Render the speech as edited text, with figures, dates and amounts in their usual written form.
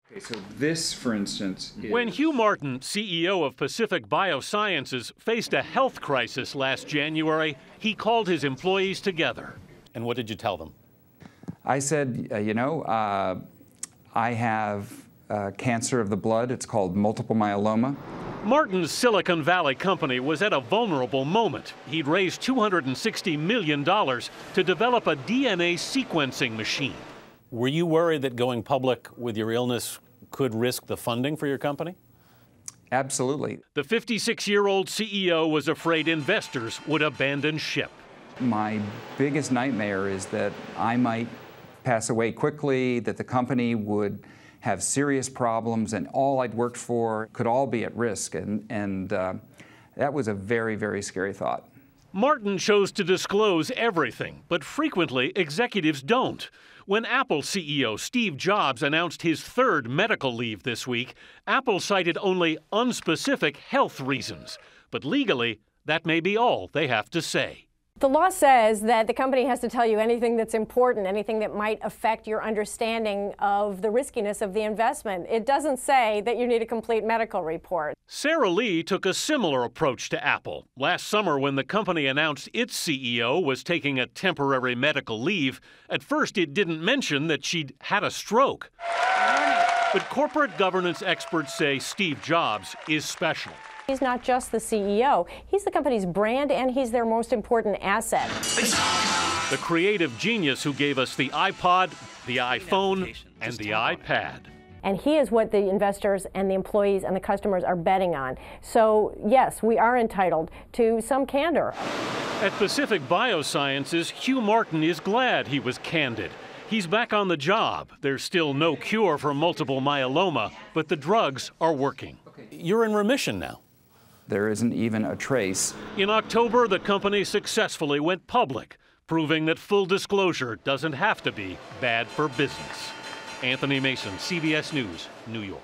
Okay, so this, for instance, is... When Hugh Martin, CEO of Pacific Biosciences, faced a health crisis last January, he called his employees together. And what did you tell them? I said, I have cancer of the blood. It's called multiple myeloma. Martin's Silicon Valley company was at a vulnerable moment. He'd raised $260 million to develop a DNA sequencing machine. Were you worried that going public with your illness could risk the funding for your company? Absolutely. The 56-year-old CEO was afraid investors would abandon ship. My biggest nightmare is that I might pass away quickly, that the company would have serious problems, and all I'd worked for could all be at risk. And that was a very, very scary thought. Martin chose to disclose everything, but frequently executives don't. When Apple CEO Steve Jobs announced his third medical leave this week, Apple cited only unspecific health reasons. But legally, that may be all they have to say. The law says that the company has to tell you anything that's important, anything that might affect your understanding of the riskiness of the investment. It doesn't say that you need a complete medical report. Sarah Lee took a similar approach to Apple. Last summer, when the company announced its CEO was taking a temporary medical leave, at first it didn't mention that she'd had a stroke. But corporate governance experts say Steve Jobs is special. He's not just the CEO. He's the company's brand, and he's their most important asset. The creative genius who gave us the iPod, the iPhone, and the iPad. And he is what the investors and the employees and the customers are betting on. So, yes, we are entitled to some candor. At Pacific Biosciences, Hugh Martin is glad he was candid. He's back on the job. There's still no cure for multiple myeloma, but the drugs are working. You're in remission now. There isn't even a trace. In October, the company successfully went public, proving that full disclosure doesn't have to be bad for business. Anthony Mason, CBS News, New York.